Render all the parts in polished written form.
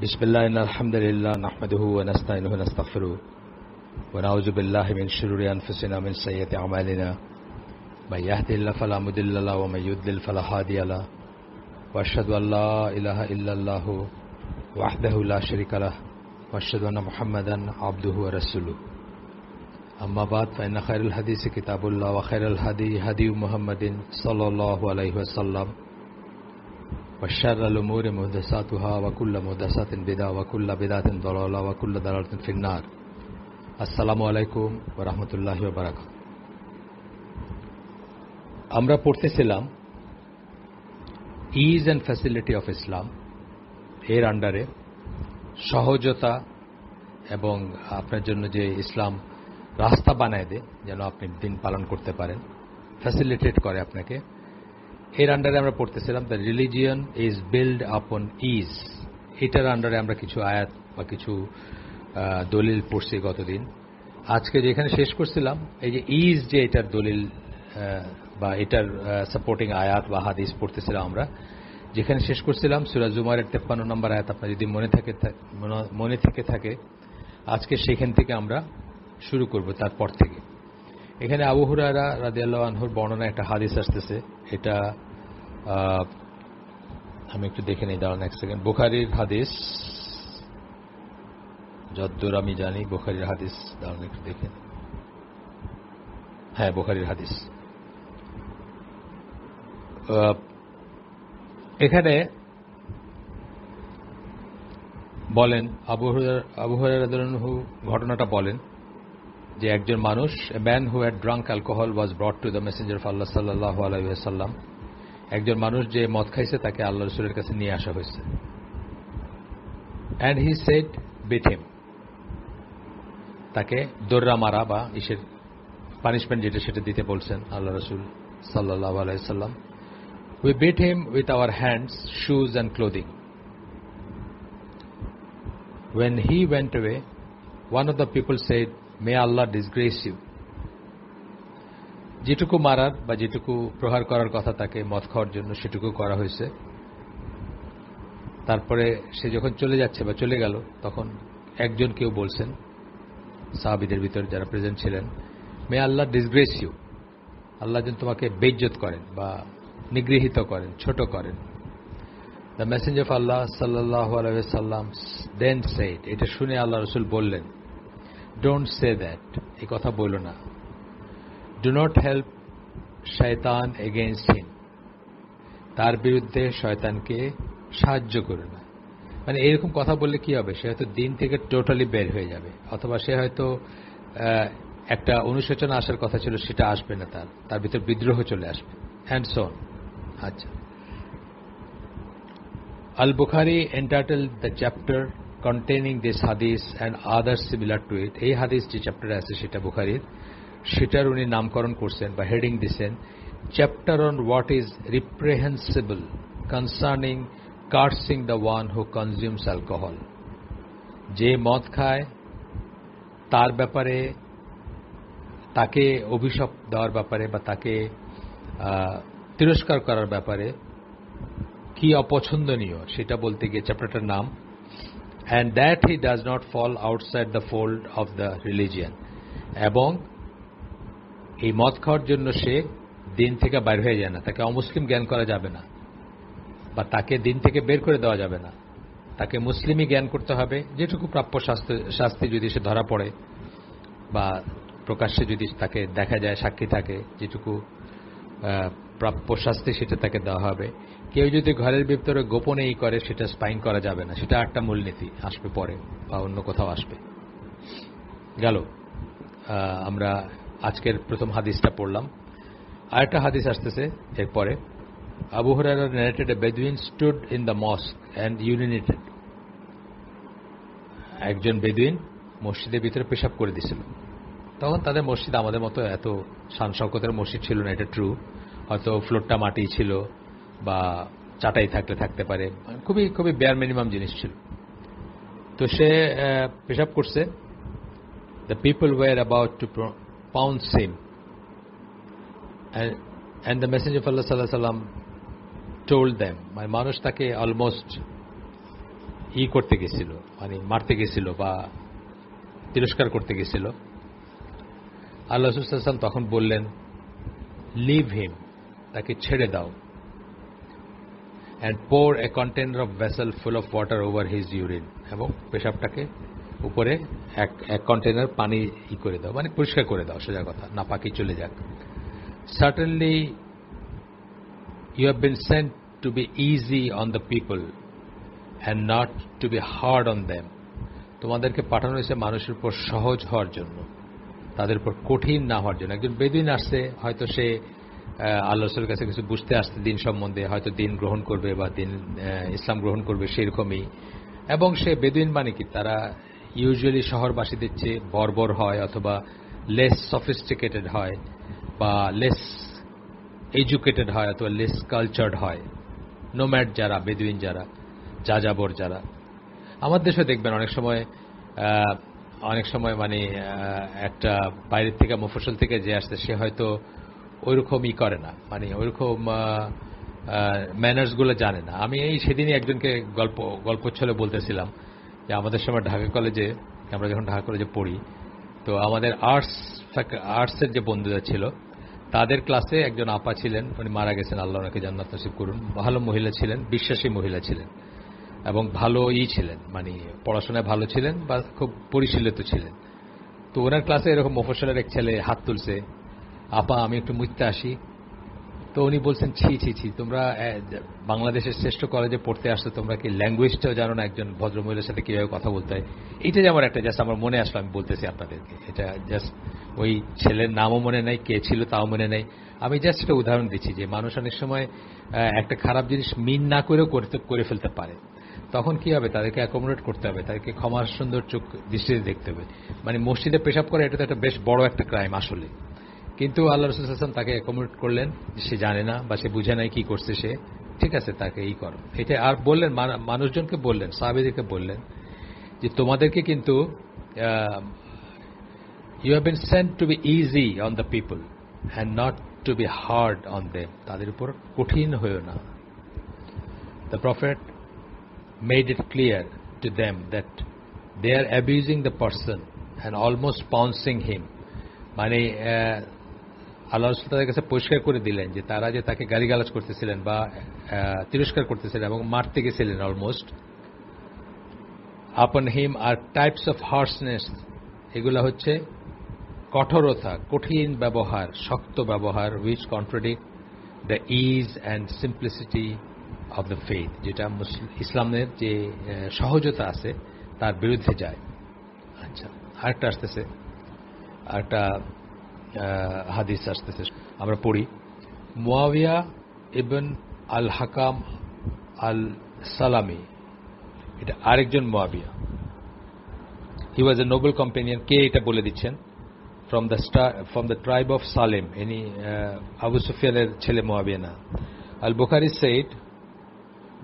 बिस्मिल्लाह अल्हम्दुलिल्लाह नहमदुहु व नस्तईनुहु व नस्तगफिरुहु व नऊज़ु बिल्लाहि मिन शुरूरि अनफुसिना मिन सय्यिआति अमालिना मन यहदिहिल्लाहु फला मुदिल्ल लहु व मन युद्लिल फला हादिय लहु व अशहदु अन ला इलाहा इल्लल्लाहु वहदहु ला शरीका लहु व अशहदु अन्न मुहम्मदन अब्दुहु व रसूलुहु अम्मा बाद फ़इन्न खैरुल हदीस किताबुल्लाह व खैरुल हदी हदी मुहम्मदिन सल्लल्लाहु अलैहि वसल्लम वशर्रुल उमूरि मुहदसातुहा व कुल्लु मुहदसातिन बिदअह व कुल्लु बिदअतिन दलाला व कुल्लु दलालतिन फिन्नार। अस्सलामु अलैकुम व रहमतुल्लाहि व बाराकातुहू। আমরা পড়তেছিলাম is and facility of Islam, এর আন্ডারে সহজতা এবং আপনার জন্য যে ইসলাম রাস্তা বানায় দেয় যেন আপনি দিন পালন করতে পারেন, ফ্যাসিলিটেট করে আপনাকে, এর আন্ডারে আমরা পড়তেছিলাম দ্য রিলিজিয়ন ইজ বিল্ড আপন ইজ। এটার আন্ডারে আমরা কিছু আয়াত বা কিছু দলিল পড়ছি গতদিন। আজকে যেখানে শেষ করছিলাম এই যে ইজ, যে এটার দলিল বা এটার সাপোর্টিং আয়াত বা হাদিস পড়তেছিলাম আমরা, যেখানে শেষ করছিলাম সূরা জুমারের 53 নম্বর আয়াত। আপনার যদি মনে থেকে থাকে আজকে সেখান থেকে আমরা শুরু করব। তারপর থেকে এখানে আবু হুরায়রা রাদিয়াল্লাহু আনহুর বর্ণনা একটা হাদিস আসতেছে। এটা আমি একটু দেখে নিই, দাঁড়ান এক সেকেন্ড। বুখারীর হাদিস, যতদূর আমি জানি বুখারীর হাদিস, দাঁড়ান একটু দেখে। হ্যাঁ, বুখারীর হাদিস। এখানে বলেন আবু হুরায়রা রাদিয়াল্লাহু আনহু ঘটনাটা বলেন যে একজন মানুষ, a man who had drunk alcohol was brought to the messenger of Allah sallallahu alaihi wasallam, একজন মানুষ যে মদ খাইছে তাকে আল্লাহর রাসূলের কাছে নিয়ে আসা হয়েছে। and he said beat him, তাকে দোররা মারা বা ইসের পানিশমেন্ট যেটা সেটা দিতে বলছেন আল্লাহর রাসূল সাল্লাল্লাহু আলাইহি ওয়াসাল্লাম। we beat him with our hands, shoes and clothing. when he went away, one of the people said, may Allah disgrace you. যেটুকু মারার বা যেটুকু প্রহার করার কথা তাকে মদ খাওয়ার জন্য সেটুকু করা হয়েছে। তারপরে সে যখন চলে যাচ্ছে বা চলে গেল, তখন একজন কেউ বলছেন সাহাবীদের ভিতর যারা প্রেজেন্ট ছিলেন, মে আল্লাহ ডিসগ্রেস ইউ, আল্লাহ যেন তোমাকে বেইজ্জত করেন বা নিগৃহীত করেন, ছোট করেন। দ্য মেসেঞ্জার অফ আল্লাহ সাল্লাল্লাহু আলাইহি ওয়াসাল্লাম দেন সেড, এটা শুনে আল্লাহ রাসূল বললেন, ডোন্ট সে দ্যাট, এই কথা বলো না। ডু নট হেল্প শয়তান এগেইনস্ট হিম, তার বিরুদ্ধে শয়তানকে সাহায্য করো না। মানে এরকম কথা বললে কি হবে, সে হয়তো দিন থেকে টোটালি বের হয়ে যাবে, অথবা সে হয়তো একটা অনুশোচনা আসার কথা ছিল সেটা আসবে না, তার ভিতর বিদ্রোহ চলে আসবে, অ্যান্ড সো অন। আচ্ছা, Al-Bukhari entitled the chapter containing this hadith and others similar to it. এই হাদিস যে চ্যাপ্টারে আছে সেটা বুখারীর, সেটার উনি নামকরণ করছেন বা হেডিং দিয়েছেন chapter on what is reprehensible concerning cursing the one who consumes alcohol. যে মদ খায় তার ব্যাপারে, তাকে অভিশাপ দেওয়ার ব্যাপারে বা তাকে তিরস্কার করার ব্যাপারে কি অপছন্দনীয় সেটা বলতে গিয়ে চ্যাপ্টারটার নাম। and that he does not fall outside the fold of the religion, এবং এই মদ খাওয়ার জন্য সে দিন থেকে বাইর হয়ে যায় না, তাকে অমুসলিম জ্ঞান করা যাবে না বা তাকে দিন থেকে বের করে দেওয়া যাবে না, তাকে মুসলিমই জ্ঞান করতে হবে। যেটুকু প্রাপ্য শাস্তি যদি সে ধরা পড়ে বা প্রকাশ্যে যদি তাকে দেখা যায়, সাক্ষী থাকে, যেটুকু প্রাপ্য শাস্তি সেটা তাকে দেওয়া হবে। কেউ যদি ঘরের ভিতরে গোপনে এই করে সেটা স্পাইং করা যাবে না, সেটা একটা মূলনীতি আসবে পরে বা অন্য কোথাও আসবে। গেল, আমরা আজকের প্রথম হাদিসটা পড়লাম। আরেকটা হাদিস আসতেছে এরপরে। Abu Hurairah narrated a Bedouin stood in the mosque and urinated. একজন বেদুইন মসজিদের ভিতরে পেশাব করে দিছিল। তখন তাদের মসজিদ আমাদের মতো এত শান শওকতের মসজিদ ছিল না, এটা ট্রু। হয়তো ফ্লোরটা মাটি ছিল বা চাটাই থাকতে পারে, খুবই খুবই বেয়ার মিনিমাম জিনিস ছিল। তো সে পেশাব করছে। The people were about to pounce him and the messenger of Allah sallallahu alaihi wasallam told them, my মানুষ তাকে অলমোস্ট করতে গেছিল, মানে মারতে গেছিল বা তিরস্কার করতে গেছিল, আল্লাহ রাসূল সাল্লাল্লাহু আলাইহি ওয়াসাল্লাম তখন বললেন, লিভ হিম, তাকে ছেড়ে দাও, and pour a container of vessel full of water over his urine, এবং পেশাবটাকে উপরে এক কন্টেনার পানি করে দাও, মানে পরিষ্কার করে দাও, সোজা কথা, নাপাকি চলে যাক। Certainly you have been sent to be easy on the people and not to be hard on them. তোমাদেরকে পাঠানো হয়েছে মানুষের উপর সহজ হওয়ার জন্য, তাদের উপর কঠিন না হওয়ার জন্য। একজন বেদুইন আসছে, হয়তো সে আল্লাহ রাসূলের কাছে কিছু বুঝতে আসছে দিন সম্বন্ধে, হয়তো দিন গ্রহণ করবে বা ইসলাম গ্রহণ করবে, সেরকমই। এবং সে বেদুইন মানে কি, তারা ইউজুয়ালি শহরবাসীদের চেয়ে বর্বর হয়, অথবা লেস সফিস্টিকেটেড হয়, বা লেস এডুকেটেড হয়, অথবা লেস কালচার্ড হয়। নোম্যাড যারা, বেদুইন যারা, যাযাবর যারা। আমার দেশে দেখবেন অনেক সময় মানে একটা বাইরের থেকে, মফস্বল থেকে যে আসছে, সে হয়তো ওইরকমই করে না, মানে ওইরকম ম্যানার্সগুলো জানে না। আমি সেদিনই একজনকে গল্পচ্ছলে বলতেছিলাম যে আমাদের সময় ঢাকা কলেজে, আমরা যখন ঢাকা কলেজে পড়ি, তো আমাদের আর্টসের যে বন্ধুরা ছিল, তাদের ক্লাসে একজন আপা ছিলেন, উনি মারা গেছেন, আল্লাহ ওনাকে জান্নাত নসিব করুন। ভালো মহিলা ছিলেন, বিশ্বাসী মহিলা ছিলেন, এবং ভালো ছিলেন, মানে পড়াশোনায় ভালো ছিলেন বা খুব পরিশীলিত ছিলেন। তো ওনার ক্লাসে এরকম মফস্বলের এক ছেলে হাত তুলছে, আপা আমি একটু মুইতে আসি। তো উনি বলছেন, ছি ছি ছি, তোমরা বাংলাদেশের শ্রেষ্ঠ কলেজে পড়তে আসছো, তোমরা কি ল্যাঙ্গুয়েজটাও জানো না একজন ভদ্রমহিলার সাথে কিভাবে কথা বলতে হয়? এটা যে আমার একটা জাস্ট আমার মনে আসলো, আমি বলতেছি আপনাদেরকে। এটা জাস্ট ওই ছেলের নামও মনে নাই, কে ছিল তাও মনে নাই। আমি জাস্ট একটা উদাহরণ দিচ্ছি যে মানুষ অনেক সময় একটা খারাপ জিনিস মিন না করেও করে ফেলতে পারে। তখন কি হবে, তাদেরকে অ্যাকোমোডেট করতে হবে, তাদেরকে ক্ষমার সুন্দর চোখ দৃষ্টিতে দেখতে হবে। মানে মসজিদে পেশাব করা, এটা তো একটা বেশ বড় একটা ক্রাইম আসলে। কিন্তু আল্লাহ রাসূল সাল্লাল্লাহু আলাইহি ওয়াসাল্লাম তাকে অ্যাকোমোডেট করলেন, সে জানে না বা সে বুঝে নাই কি করছে সে, ঠিক আছে, তাকে করো এটা। আর বললেন, মানুষজনকে বললেন, সাহাবীদেরকে বললেন যে তোমাদেরকে কিন্তু you have been sent to be easy on the people and not to be hard on them, তাদের উপর কঠিন হয়েও না। The prophet made it clear to them that they are abusing the person and almost pouncing him. মানে আল্লাহ রাসূল তাদের কাছে পরিষ্কার করে দিলেন যে তারা যে তাকে গালিগালাজ করতেছিলেন বা তিরস্কার করতেছিলেন এবং মারতে গেছিলেন almost, upon him are types of harshness, এগুলা হচ্ছে কঠোরতা, কঠিন ব্যবহার, শক্ত ব্যবহার, which contradict the ease and simplicity of the faith, যেটা ইসলামের যে সহজতা আছে তার বিরুদ্ধে যায়। আচ্ছা, আরেকটা আসতেছে, আরেকটা হাদিস আসতেছে, আমরা পড়ি। মুয়াবিয়া ইবন আল হাকাম আল সালামি, এটা আরেকজন মুয়াবিয়া, হি ওয়াজ এ নোবেল কম্পেনিয়ন। কে এটা বলে দিচ্ছেন? From the tribe of Salem, ইনি আবু সুফিয়ানের ছেলে, মুয়াবিয়া না। আল বুখারী সেইড,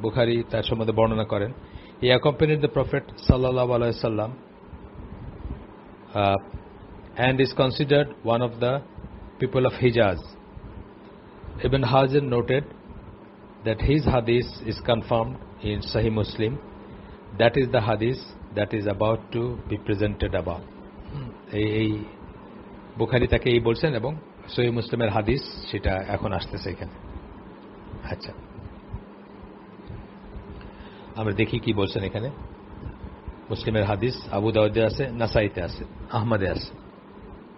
বুখারী তার সম্বন্ধে বর্ণনা করেন, হি অ্যাকম্পানিড দ্য প্রফেট সাল্লাল্লাহু আলাইহি ওয়াসাল্লাম and is considered one of the people of Hijaz. Ibn Hajar noted that his hadith is confirmed in Sahih Muslim. That is the hadith that is about to be presented above. এই বুখারী তাকে এই বলছেন এবং সহিহ মুসলিমের হাদিস সেটা এখন আসতেছে এখানে। আচ্ছা, আমরা দেখি কি বলছেন এখানে। মুসলিমের হাদিস আবু দাউদে আছে, নাসাইতে আছে, আহমদে আছে,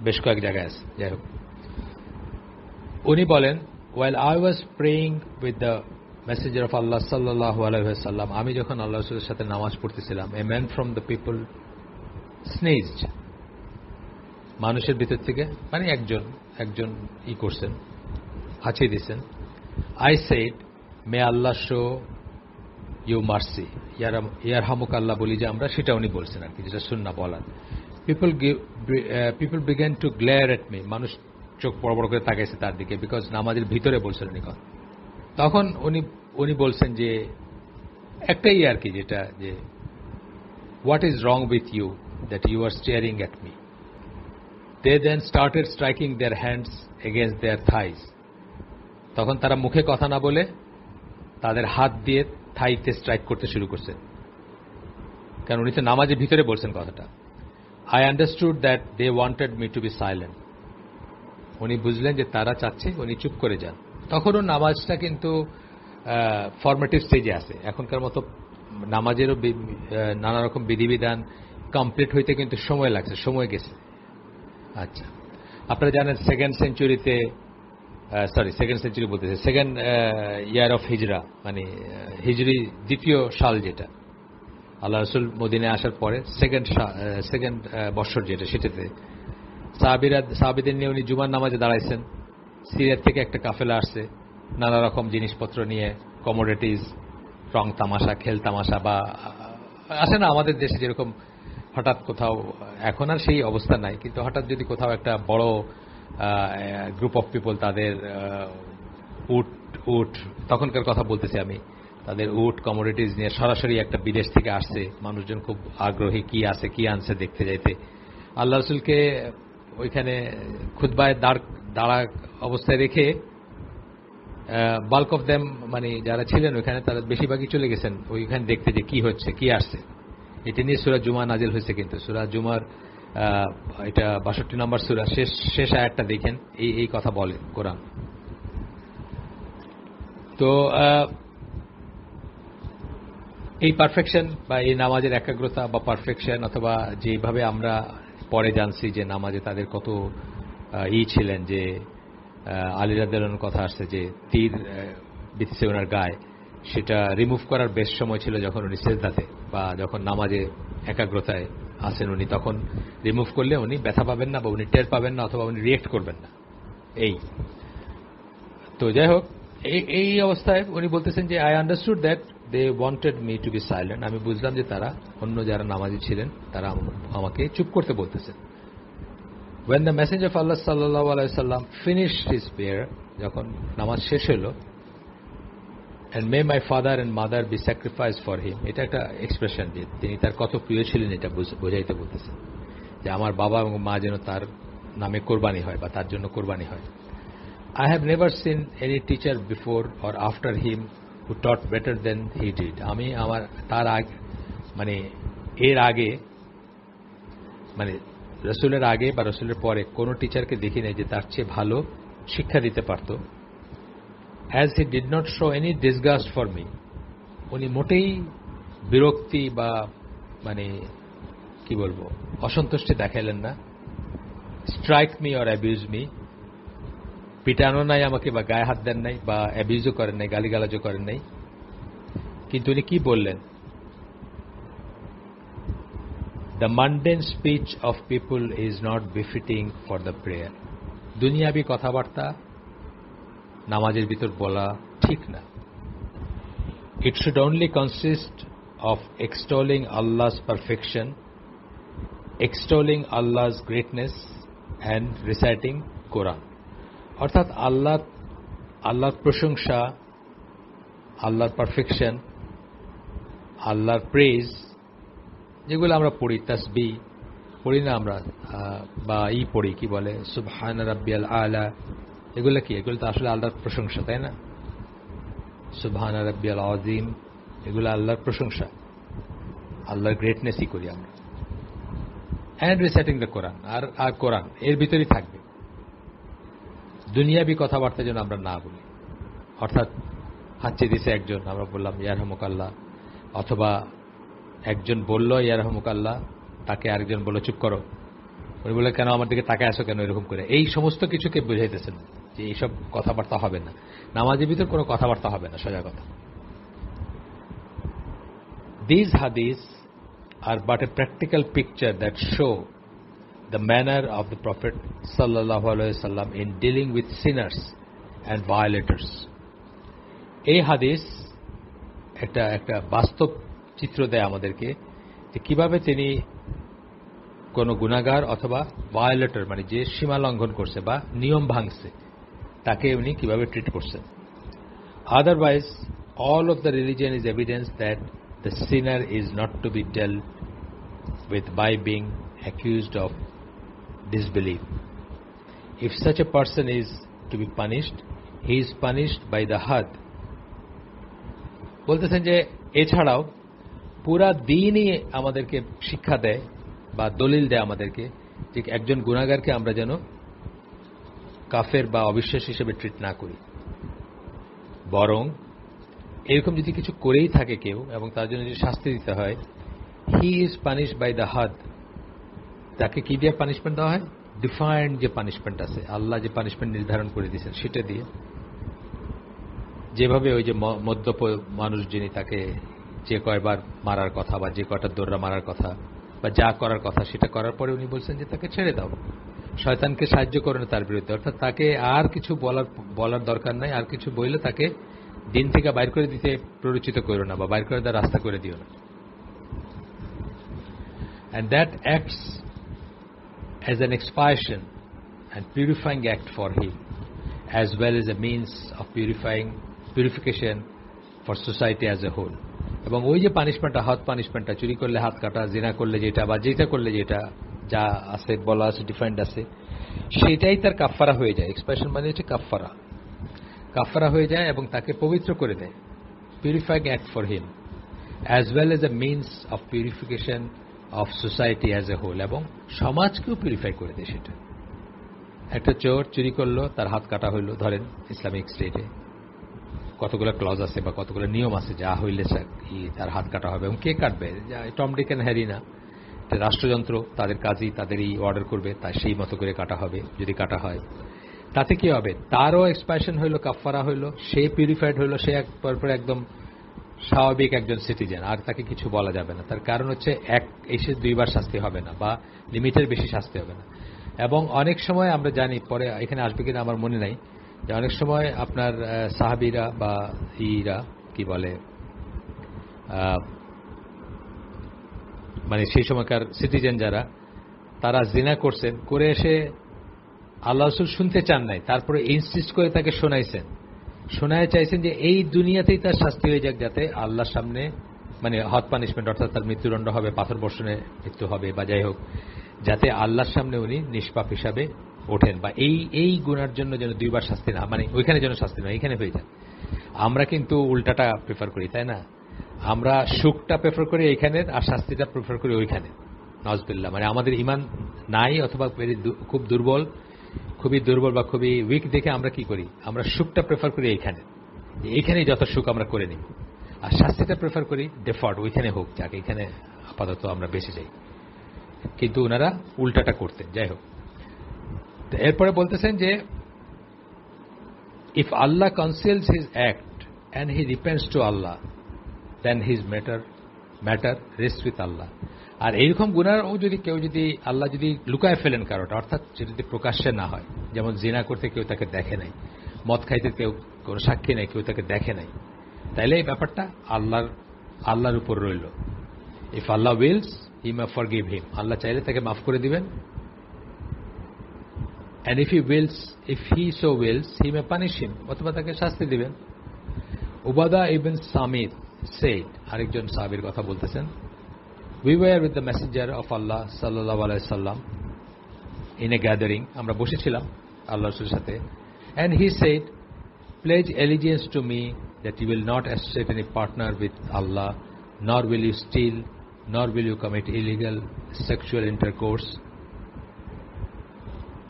বেশ কয়েক জায়গায় আছে। যাই হোক, উনি বলেন, while I was praying with the messenger of Allah sallallahu alaihi wasallam, আমি যখন আল্লাহ রাসূলের সাথে নামাজ পড়তেছিলাম, a man from the people sneezed, মানুষের ভিতর থেকে, মানে একজন করছেন, হাঁচি দিয়েছেন। I said, may Allah show you mercy, ইয়ারহামুক আল্লাহ বলি যে আমরা, সেটা উনি বলছেন আর কি, যেটা সুন্নাহ বলার। People began to glare at me, মানুষ চোখ বড় বড় করে তাকাইছে তার দিকে, বিকজ নামাজের ভিতরে বলছেন উনি। তখন উনি বলছেন যে একটাই আর কি, যেটা যে what is wrong with you that you are staring at me? They then started striking their hands against their thighs. তখন তারা মুখে কথা না বলে তাদের হাত দিয়ে থাইতে স্ট্রাইক করতে শুরু করছে। কারণ উনি তো নামাজের ভিতরে বলছেন কথাটা। I understood that they wanted me to be silent. উনি বুঝলেন যে তারা চাচ্ছে উনি চুপ করে যান। তখনও নামাজটা কিন্তু ফরমেটিভ স্টেজে আছে। এখনকার মতো নামাজেরও নানা রকম বিধিবিধান কমপ্লিট হইতে কিন্তু সময় লাগছে, সময় গেছে। আচ্ছা, আপনারা জানেন সেকেন্ড সেঞ্চুরি বলতেছে, সেকেন্ড ইয়ার অফ হিজরা, মানে হিজরি দ্বিতীয় সাল, যেটা আল্লাহ রসুল মদিনায় আসার পরে সেকেন্ড বৎসর যেটা, সেটাতে সাহাবীদের নিয়ে উনি জুমার নামাজে দাঁড়াইছেন। সিরিয়ার থেকে একটা কাফেলা আসছে, নানা রকম জিনিসপত্র নিয়ে, কমোডিটিস, রং তামাশা, খেল তামাশা, বা আসে না আমাদের দেশে যেরকম হঠাৎ কোথাও, এখন আর সেই অবস্থা নাই, কিন্তু হঠাৎ যদি কোথাও একটা বড় গ্রুপ অফ পিপল তাদের উট তখনকার কথা বলতেছি আমি, তাদের উট কমোডিটিস নিয়ে সরাসরি একটা বিদেশ থেকে আসছে, মানুষজন খুব আগ্রহী কি আছে কি আনছে দেখতে যাইতে। আল্লাহ রসুলকে ওইখানে খুতবায় দাঁড়া অবস্থায় রেখে বাল্ক অফ দেম, মানে যারা ছিলেন ওইখানে তারা বেশিরভাগই চলে গেছেন ওইখানে দেখতে যে কি হচ্ছে কি আসছে। এটা নিয়ে সূরা জুমা নাজিল হয়েছে, কিন্তু সূরা জুমার এটা ৬২ নম্বর সূরা, শেষ আয়াতটা দেখেন, এই কথা বলে কোরআন। তো এই পারফেকশন বা এই নামাজের একাগ্রতা বা পারফেকশন, অথবা যেভাবে আমরা পরে জানছি যে নামাজে তাদের কত ছিলেন, যে আলী রাদিয়াল্লাহু আনহুর কথা আসছে যে তীর বিঁধছে ওনার গায়ে, সেটা রিমুভ করার বেস্ট সময় ছিল যখন উনি সেজদাতে বা যখন নামাজে একাগ্রতায় আছেন উনি, তখন রিমুভ করলে উনি ব্যথা পাবেন না, বা উনি টের পাবেন না, অথবা উনি রিয়েক্ট করবেন না। এই তো যাই হোক, এই অবস্থায় উনি বলতেছেন যে I understood that they wanted me to be silent. আমি বুঝলাম যে তারা, অন্য যারা নামাজি ছিলেন, তারা আমাকে চুপ করতে বলতেছেন। When the Messenger of Allah sallallahu alaihi wasallam finished his prayer, যখন নামাজ শেষ হলো, and may my father and mother be sacrificed for him, এটা একটা এক্সপ্রেশন যে তিনি তার কত প্রিয় ছিলেন, এটা বোঝাইতে বলতেছেন যে আমার বাবা এবং মা যেন তার নামে কোরবানি হয় বা তার জন্য কোরবানি হয়। I have never seen any teacher before or after him who taught better than he did. আমি তার আগে, মানে এর আগে, মানে রসুলের আগে বা রসুলের পরে কোনো টিচারকে দেখি নাই যে তার চেয়ে ভালো শিক্ষা দিতে পারত। As he did not show any disgust for me, উনি মোটেই বিরক্তি বা মানে কি বলবো অসন্তুষ্টি দেখাইলেন না। Strike me or abuse me, পিটানো নাই আমাকে বা গায়ে হাত দেন নাই বা অ্যাবিউজও করেন নাই, গালিগালাজও করেন নাই। কিন্তু উনি কি বললেন? The mundane speech of people is not befitting for the prayer. দুনিয়াবি কথাবার্তা নামাজের ভিতর বলা ঠিক না। It should only consist of extolling Allah's perfection, extolling Allah's greatness and reciting Quran. অর্থাৎ আল্লাহর প্রশংসা, আল্লাহর পারফেকশন, আল্লাহর প্রেজ, যেগুলো আমরা পড়ি, তাসবিহ পড়ি না আমরা, বা পড়ি কি বলে সুবহান রাব্বিয়াল আলা, এগুলো কি? এগুলো তো আসলে আল্লাহর প্রশংসা, তাই না? সুবহান রাব্বিয়াল আযীম, এগুলো আল্লাহর প্রশংসা, আল্লাহর গ্রেটনেসই করি আমরা। অ্যান্ড রিসাইটিং দ্য কোরআন, আর কোরআন এর ভিতরেই থাকবে। দুনিয়াবি কথাবার্তা যেন আমরা না বলি। অর্থাৎ হাঁচি দিছে একজন, আমরা বললাম ইয়ারহামুকাল্লাহ, অথবা একজন বলল ইয়ারহামুকাল্লাহ, তাকে আরেকজন বলল চুপ করো, উনি বলে কেন আমার দিকে তাকায় আসো কেন, এরকম করে। এই সমস্ত কিছুকে বুঝাইতেছেন যে এইসব কথাবার্তা হবে না, নামাজের ভিতর কোনো কথাবার্তা হবে না, সোজা কথা। These hadiths are but a practical picture that show the manner of the Prophet sallallahu alaihi wasallam in dealing with sinners and violators. এই হাদিস একটা বাস্তব চিত্র দেয় আমাদেরকে যে কিভাবে তিনি কোন গুনাহগার অথবা ভায়োলেটর, মানে যে সীমা লঙ্ঘন করছে বা নিয়ম ভাঙছে, তাকে উনি কিভাবে ট্রিট করছেন। Otherwise, all of the religion is evidence that the sinner is not to be dealt with by being accused of disbelief. If such a person is to be punished, he is punished by the had. বলতেছেন যে এছাড়াও পুরা দিনই আমাদেরকে শিক্ষা দেয় বা দলিল দেয় আমাদেরকে যে একজন গুনাহগারকে আমরা যেন কাফের বা অবিশ্বাস হিসেবে ট্রিট না করি, বরং এরকম যদি কিছু করেই থাকে কেউ এবং তার জন্য যদি শাস্তি দিতে হয়, he is punish by the হাদ, তাকে কি দিয়ে পানিশমেন্ট দেওয়া হয়? ডিফাইন্ড যে পানিশমেন্ট আছে, আল্লাহ যে পানিশমেন্ট নির্ধারণ করে দিয়েছেন সেটা দিয়ে। যেভাবে ওই যে মদ্যপ মানুষ যিনি, তাকে যে কয়বার মারার কথা বা যে কয়টা দৌড়া মারার কথা বা যা করার কথা সেটা করার পরে উনি বলছেন যে তাকে ছেড়ে দাও, শয়তানকে সাহায্য করো না তার বিরুদ্ধে, অর্থাৎ তাকে আর কিছু বলার দরকার নাই, আর কিছু বললে তাকে দিন থেকে বাইর করে দিতে প্ররোচিত করো না বা বাইর করে দেওয়ার রাস্তা করে দিও না। And that acts as an expiation and purifying act for him, as well as a means of purification for society as a whole. এবং ওই যে পানিশমেন্টটা, হাত পানিশমেন্টটা, চুরি করলে হাত কাটা, জিনা করলে যেটা বা যেটা করলে যেটা, যা আছে বলা আছে, ডিফাইন্ড আছে, সেটাই তার কাফফারা হয়ে যায়। এক্সপ্রেশন মানে হচ্ছে কাফফারা, কাফফারা হয়ে যায় এবং তাকে পবিত্র করে দেয়, purifying act for him, as well as a means of purification of society as a whole, এবং সমাজকেও পিউরিফাই করে দেয় সেটা। একটা চোর চুরি করলো, তার হাত কাটা হইলো, ধরেন ইসলামিক স্টেটে কতগুলো ক্লজ আছে বা কতগুলো নিয়ম আছে, যা হইলে তার হাত কাটা হবে। এবং কে কাটবে? টম ডিক অ্যান্ড হ্যারি না, রাষ্ট্রযন্ত্র তাদের কাজই, তাদেরই অর্ডার করবে, তাই সেই মতো করে কাটা হবে যদি কাটা হয়। তাতে কি হবে? তারও এক্সপ্যাশন হইল, কাফফারা হইল, সে পিউরিফাইড হইল, সে পরপর একদম স্বাভাবিক একজন সিটিজেন, আর তাকে কিছু বলা যাবে না। তার কারণ হচ্ছে এক এসে দুইবার শাস্তি হবে না বা লিমিটের বেশি শাস্তি হবে না। এবং অনেক সময় আমরা জানি, পরে এখানে আসবে কিনা আমার মনে নাই, যে অনেক সময় আপনার সাহাবীরা বা ইরা কি বলে, মানে সেই সময়কার সিটিজেন যারা, তারা জিনা করছেন, করে এসে আল্লাহ রাসূল শুনতে চান নাই, তারপরে ইনসিস্ট করে তাকে শোনাইছেন, শোনায় চাইছেন যে এই দুনিয়াতেই তার শাস্তি হয়ে যাক, যাতে আল্লাহর সামনে, মানে হট পানিশমেন্ট, অর্থাৎ তার মৃত্যুদণ্ড হবে, পাথর বর্ষণে মৃত্যু হবে বা যাই হোক, যাতে আল্লাহর সামনে উনি নিষ্পাপ হিসাবে ওঠেন, বা এই গুনার জন্য যেন দুইবার শাস্তি না, মানে ওইখানে যেন শাস্তি না, এখানে হয়ে যায়। আমরা কিন্তু উল্টাটা প্রেফার করি, তাই না? আমরা সুখটা প্রেফার করি এইখানের, আর শাস্তিটা প্রেফার করি ওইখানে। নাউজুবিল্লাহ, মানে আমাদের ইমান নাই অথবা খুব দুর্বল, খুবই দুর্বল বা খুবই উইক দেখে আমরা কি করি? আমরা সুখটা প্রেফার করি এইখানেই যত সুখ আমরা করে নিই, আর শাস্তিটা প্রেফার করি ডেফার্ট, ওইখানে হোক, যাকে এখানে আপাতত আমরা বেঁচে যাই। কিন্তু ওনারা উল্টাটা করতেন। যাই হোক, এরপরে বলতেছেন যে if Allah conceals his act and he repents to Allah, then his matter rest with Allah. আর এইরকম গুনাহও যদি কেউ যদি আল্লাহ যদি লুকায় ফেলেন কারোটা, অর্থাৎ সেটা যদি প্রকাশ্যে না হয়, যেমন জিনা করতে কেউ তাকে দেখে নাই, মদ খাইতে কেউ কোনো সাক্ষী নেই, কেউ তাকে দেখে নাই, তাইলে এই ব্যাপারটা আল্লাহর উপর রইল। If Allah wills he may forgive him, আল্লাহ চাইলে তাকে মাফ করে দিবেন। and if he so wills he may punish him, অথবা তাকে শাস্তি দিবেন। উবাদা ইবন সামিদ said, আরেকজন সাহাবীর কথা বলতেছেন, we were with the messenger of Allah sallallahu alaihi wasallam in a gathering, আমরা বসেছিলাম আল্লাহর রাসূলের সাথে, and he said, pledge allegiance to me that you will not associate any partner with Allah, nor will you steal, nor will you commit illegal sexual intercourse.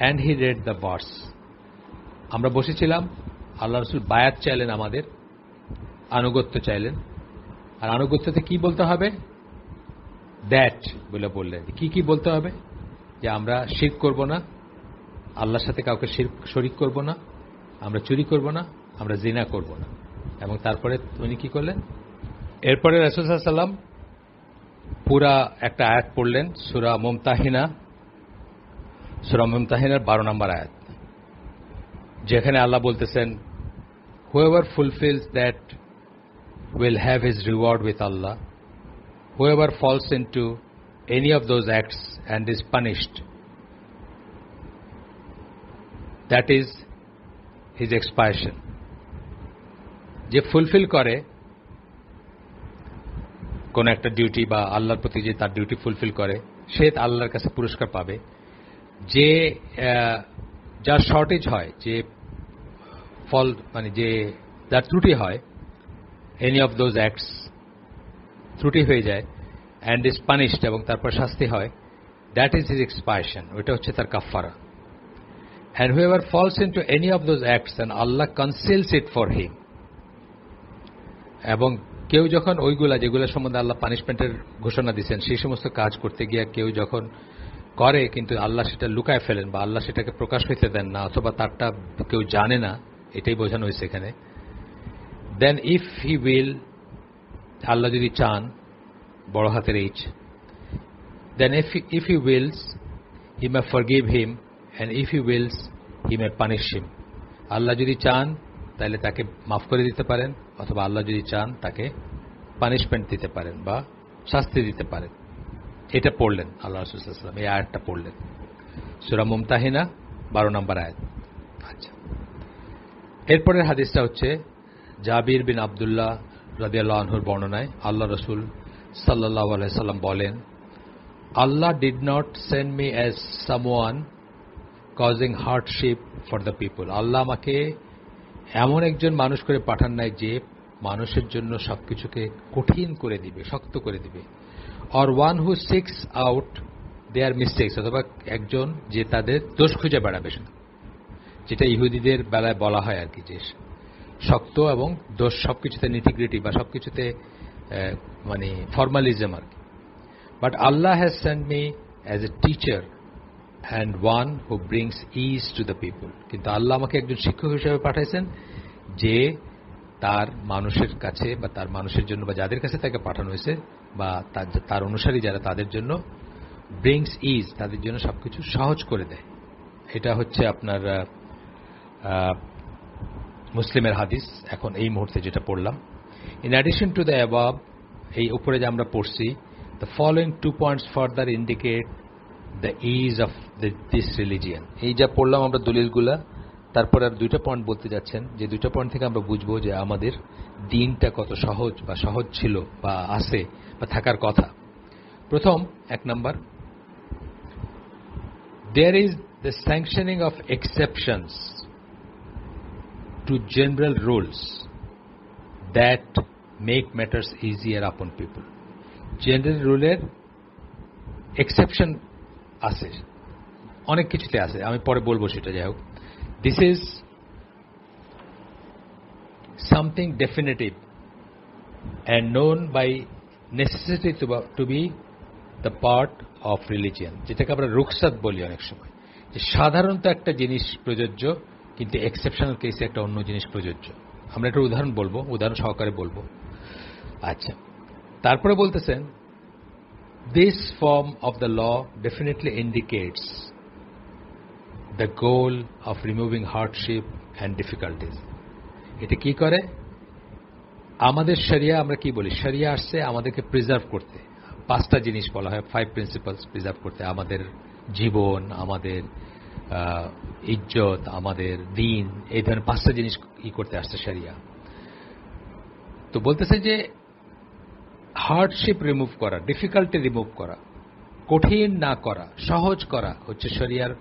And he read the verse. আমরা বসেছিলাম, আল্লাহ রাসূল বায়াত চাইলেন, আমাদের আনুগত্য চাইলেন। আর আনুগত্যতে কি বলতে হবে? দ্যাট বলে বললেন। কি বলতে হবে? যে আমরা শিরক করব না, আল্লাহর সাথে কাউকে শরীক করব না, আমরা চুরি করব না, আমরা জিনা করব না। এবং তারপরে উনি কি করলেন? এরপরে রাসূল সাল্লাল্লাহু আলাইহি ওয়াসাল্লাম পুরা একটা আয়াত পড়লেন, সূরা মুমতাহিনার 12 নম্বর আয়াত, যেখানে আল্লাহ বলতেছেন, whoever fulfills that will have his reward with Allah, whoever falls into any of those acts and is punished, that is his expiation. যে ফুলফিল করে কোন একটা ডিউটি বা আল্লাহর প্রতি যে তার ডিউটি ফুলফিল করে, সে আল্লাহর কাছে পুরস্কার পাবে। যে যার শর্টেজ হয়, যে মানে যে যার ত্রুটি হয়, এনি অফ দোজ অ্যাক্টস, ত্রুটি হয়ে যায় অ্যান্ড ইজ পানিশড এবং তারপর শাস্তি হয়, দ্যাট ইজ হিজ এক্সপায়াশন, ওইটা হচ্ছে তার কাফফারা। And whoever falls into any of those acts and Allah conceals it for him, এবং কেউ যখন ওইগুলা যেগুলো সম্বন্ধে আল্লাহ পানিশমেন্টের ঘোষণা দিচ্ছেন সেই সমস্ত কাজ করতে গিয়ে কেউ যখন করে কিন্তু আল্লাহ সেটা লুকায় ফেলেন বা আল্লাহ সেটাকে প্রকাশ হইতে দেন না অথবা তারটা কেউ জানে না, এটাই বোঝানো হয়েছে এখানে। দেন ইফ হি উইল, আল্লাহ যদি চান, বড় হাতের H, then if he wills he may forgive him and if he wills he may punish him. আল্লাহ যদি চান তাহলে তাকে মাফ করে দিতে পারেন, অথবা আল্লাহ যদি চান তাকে পানিশমেন্ট দিতে পারেন বা শাস্তি দিতে পারেন। এটা পড়লেন আল্লাহ রাসূল সাল্লাল্লাহু আলাইহি ওয়াসাল্লাম, এই আয়াতটা পড়লেন সূরা মুমতাহিনা 12 নম্বর আয়াত। আচ্ছা, এরপরের হাদিসটা হচ্ছে জাবির বিন আব্দুল্লাহ রাদিয়াল্লাহু আনহুর বর্ণনায় আল্লাহ রাসূল সাল্লাল্লাহু আলাইহি সাল্লাম বলেন, Allah did not send me as someone causing hardship for the people. আল্লাহ আমাকে এমন একজন মানুষ করে পাঠান নাই যে মানুষের জন্য সবকিছুকে কঠিন করে দিবে, শক্ত করে দিবে। Or one who seeks out their mistakes, অথবা একজন যে তাদের দোষ খুঁজে বেড়াবে, যেটা ইহুদিদের বেলায় বলা হয় আর কি, যে শক্ত এবং দোষ সবকিছুতে নিটিগ্রিটি বা সবকিছুতে মানে ফর্মালিজম আর কি। But Allah has send me as a teacher and one who brings is to the people. কিন্তু আল্লাহ আমাকে একজন শিক্ষক হিসেবে পাঠাইছেন যে তার মানুষের কাছে বা তার মানুষের জন্য বা যাদের কাছে তাকে পাঠানো হয়েছে বা তার অনুসারী যারা তাদের জন্য ব্রিংস ইজ, তাদের জন্য সবকিছু সহজ করে দেয়। এটা হচ্ছে আপনার মুসলিমের হাদিস এখন এই মুহূর্তে যেটা পড়লাম। In addition to the above, এই উপরে যে আমরা পড়ছি, the following 2 points further indicate the is of this religion. এই যা পড়লাম আমরা দলিলগুলা, তারপরে আর 2টা পয়েন্ট বলতে যাচ্ছেন, যে 2টা পয়েন্ট থেকে আমরা বুঝবো যে আমাদের দিনটা কত সহজ বা সহজ ছিল বা আছে বা থাকার কথা। প্রথম 1 number, there is the sanctioning of exceptions to general rules that make matters easier upon people. General রুলের এক্সেপশন আছে, অনেক কিছুতে আছে, আমি পরে বলবো সেটা। যাই হোক, this is something definitive and known by necessity to be the part of religion, যেটাকে আমরা রুখসাত বলি অনেক সময়, যে সাধারণত একটা জিনিস প্রযোজ্য কিন্তু এক্সেপশনাল কেসে একটা অন্য জিনিস প্রযোজ্য। আমরা একটা উদাহরণ বলবো, উদাহরণ সহকারে বলবো। আচ্ছা, তারপরে বলতেছেন, this form of the law definitely indicates the goal of removing hardship and difficulties. এটা কি করে? আমাদের শরিয়া, আমরা কি বলি, শরিয়া আসছে আমাদেরকে প্রিজার্ভ করতে। 5টা জিনিস বলা হয়, 5 প্রিন্সিপালস প্রিজার্ভ করতে, আমাদের জীবন, আমাদের ইজ্জত, আমাদের দিন, এই ধরনের 5টা জিনিস করতে আসছে শরিয়া। তো বলতেছে যে হার্ডশিপ রিমুভ করা, ডিফিকাল্টি রিমুভ করা, কঠিন না করা, সহজ করা হচ্ছে শরিয়ার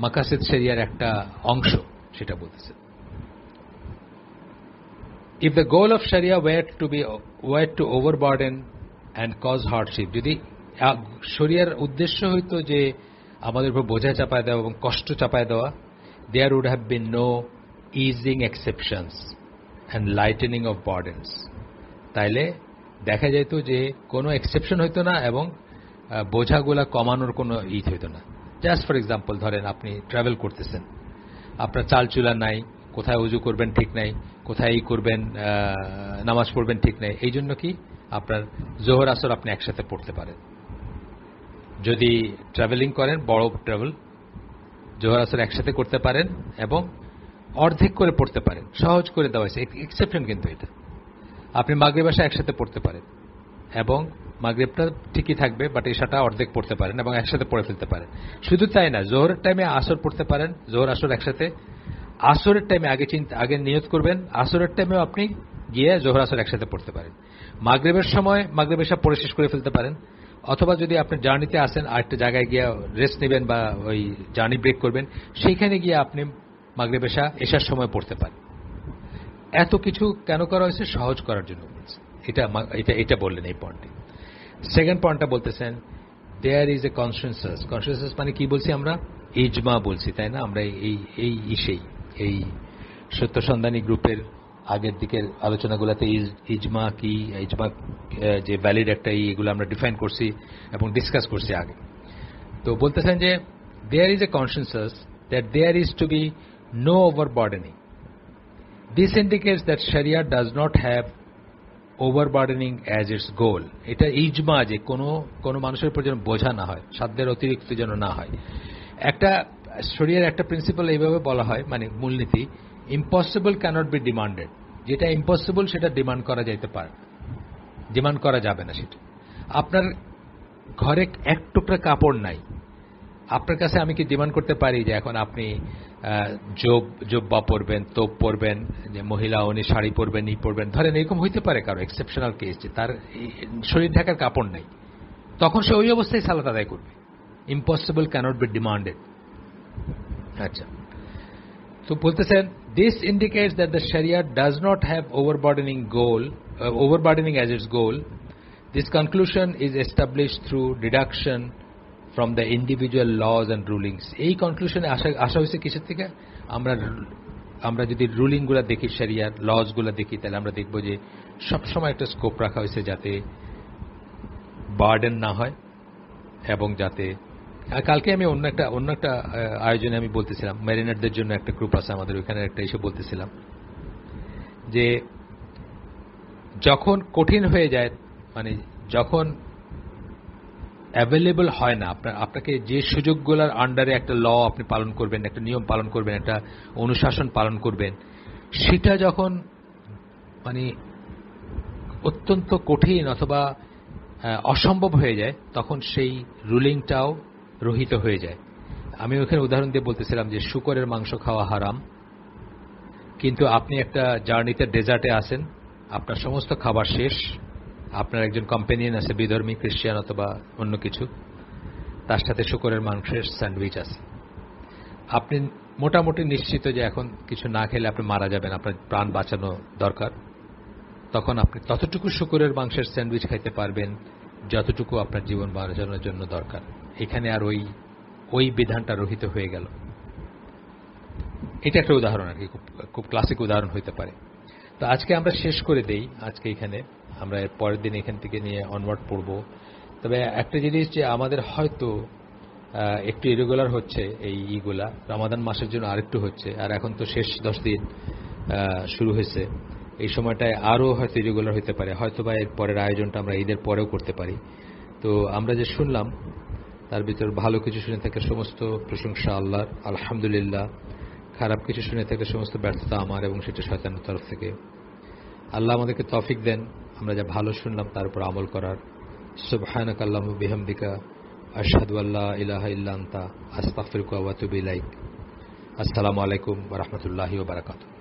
মাকাসিদ, শরিয়ার একটা অংশ, সেটা বলতেছে। If the goal of Sharia were to overburden and cause hardship, যদি শরিয়ার উদ্দেশ্য হইতো যে আমাদের উপর বোঝা চাপায় দেওয়া এবং কষ্ট চাপায় দেওয়া, there would have been no easing exceptions and lightening of burdens. তাইলে দেখা যেত যে কোনো এক্সেপশন হইতো না এবং বোঝাগুলা কমানোর কোনো হইতো না। জাস্ট ফর এক্সাম্পল, ধরেন আপনি ট্রাভেল করতেছেন, আপনার চাল চুলা নাই, কোথায় উজু করবেন ঠিক নাই, কোথায় করবেন নামাজ পড়বেন ঠিক নাই, এই জন্য কি আপনার জোহর আসর আপনি একসাথে পড়তে পারেন। যদি ট্রাভেলিং করেন, বড় ট্রাভেল, জোহর আসর একসাথে করতে পারেন এবং অর্ধেক করে পড়তে পারেন, সহজ করে দেওয়া হয়েছে, এক্সেপশন কিন্তু এটা। আপনি মাগরিব এশা একসাথে পড়তে পারেন এবং মাগরিবটা ঠিকই থাকবে, বাট এশাটা অর্ধেক পড়তে পারেন এবং একসাথে পড়ে ফেলতে পারেন। শুধু তাই না, জোহরের টাইমে আসর পড়তে পারেন, জোহর আসর একসাথে। আসরের টাইমে আগে নিয়ত করবেন, আসরের টাইমেও আপনি গিয়ে জোহর আসর একসাথে পড়তে পারেন। মাগরিবের সময় মাগরিব এশা পড়ে শেষ করে ফেলতে পারেন, অথবা যদি আপনি জার্নিতে আসেন আর একটা জায়গায় গিয়ে রেস্ট নেবেন বা ওই জার্নি ব্রেক করবেন, সেইখানে গিয়ে আপনি মাগরিব এশার সময় পড়তে পারেন। এত কিছু কেন করা হয়েছে? সহজ করার জন্য। এটা বললেন এই পয়েন্টে। সেকেন্ড পয়েন্টটা বলতেছেন there is a consensus. Consensus মানে কি বলছি আমরা? ইজমা বলছি, তাই না? আমরা এই সত্য সন্ধানী গ্রুপের আগের দিকের আলোচনাগুলোতে ইজমা কি, ইজমা যে ভ্যালিড একটা এগুলো আমরা ডিফাইন করছি এবং ডিসকাস করছি আগে। তো বলতেছেন যে there is a consensus that there is to be no overburdening. This indicates that sharia does not have overburdening as its goal. এটা ইজমা যে কোনো মানুষের উপর যেন বোঝা না হয়, সাধ্যের অতিরিক্ত যেন না হয়। একটা শরিয়ার একটা প্রিন্সিপাল এইভাবে বলা হয়, মানে মূলনীতি, ইম্পসিবল ক্যানট বি ডিমান্ডেড। যেটা ইম্পসিবল সেটা ডিমান্ড করা যাইতে পারে, ডিমান্ড করা যাবে না। সেটা আপনার ঘরে এক টুকরা কাপড় নাই, আপনার কাছে আমি কি ডিমান্ড করতে পারি যে এখন আপনি জোব্বা পরবেন, তোপ পরবেন, যে মহিলা উনি শাড়ি পরবেন, পরবেন? ধরেন এরকম হইতে পারে কারো এক্সেপশনাল কেস যে তার শরীর ঢাকার কাপড় নেই, তখন সে ওই অবস্থায় সালাত আদায় করবে। Impossible cannot be demanded. আচ্ছা, তো বলতেছেন this indicates that the sharia does not have overburdening as its goal. This conclusion is established through deduction from the individual laws and rulings. এই কনক্লুশনে আসা হয়েছে কিসের থেকে? আমরা যদি রুলিং গুলা দেখি, শরিয়ার লজ গুলা দেখি, তাহলে আমরা দেখব যে সবসময় একটা স্কোপ রাখা হয়েছে যাতে বার্ডেন না হয় এবং যাতে কালকে আমি অন্য একটা আয়োজনে আমি বলতেছিলাম, মেরিনারদের জন্য একটা গ্রুপ আছে আমাদের ওইখানে, একটা এসে বলতেছিলাম যে যখন কঠিন হয়ে যায়, মানে যখন অ্যাভেলেবল হয় না, আপনাকে যে সুযোগগুলোর আন্ডারে একটা ল আপনি পালন করবেন, একটা নিয়ম পালন করবেন, একটা অনুশাসন পালন করবেন, সেটা যখন মানে অত্যন্ত কঠিন অথবা অসম্ভব হয়ে যায়, তখন সেই রুলিংটাও রহিত হয়ে যায়। আমি ওখানে উদাহরণ দিয়ে বলতেছিলাম যে শূকরের মাংস খাওয়া হারাম, কিন্তু আপনি একটা জার্নিতে ডেজার্টে আসেন, আপনার সমস্ত খাবার শেষ, আপনার একজন কম্পেনিয়ন আছে, বিধর্মী, খ্রিস্টান অথবা অন্য কিছু, তার সাথে শূকরের মাংসের স্যান্ডউইচ আছে। আপনি মোটামুটি নিশ্চিত যে এখন কিছু না খেলে আপনি মারা যাবেন, আপনার প্রাণ বাঁচানো দরকার। তখন আপনি ততটুকু শূকরের মাংসের স্যান্ডউইচ খাইতে পারবেন যতটুকু আপনার জীবন বাঁচানোর জন্য দরকার। এখানে আর ওই বিধানটা রহিত হয়ে গেল। এটা একটা উদাহরণ আর কি, খুব ক্লাসিক উদাহরণ হইতে পারে। তো আজকে আমরা শেষ করে দেই, আজকে এখানে আমরা পরের দিন এখান থেকে নিয়ে অনওয়ার্ড পড়ব। তবে একটা জিনিস যে আমাদের হয়তো একটু ইরেগুলার হচ্ছে এইগুলা, রমাদান মাসের জন্য আরেকটু হচ্ছে, আর এখন তো শেষ 10 দিন শুরু হয়েছে, এই সময়টায় আরও হয়তো ইরেগুলার হতে পারে। হয়তো বা এর পরের আয়োজনটা আমরা ঈদের পরেও করতে পারি। তো আমরা যে শুনলাম তার ভিতর ভালো কিছু শুনে থাকলে সমস্ত প্রশংসা আল্লাহর, আলহামদুলিল্লাহ। খারাপ কিছু শুনে থাকলে সমস্ত ব্যর্থতা আমার এবং সেটা শয়তানের তরফ থেকে। আল্লাহ আমাদেরকে তৌফিক দেন আমরা যা ভালো শুনলাম তার উপর আমল করার। সুবহানাকা আল্লাহুম্মা বিহামদিকা আশহাদু আল্লা ইলাহা ইল্লা আনতা আস্তাগফিরুকা ওয়া আতুবু ইলাইক। আসসালামু আলাইকুম ওয়া রাহমাতুল্লাহি ওয়া বারাকাতুহু।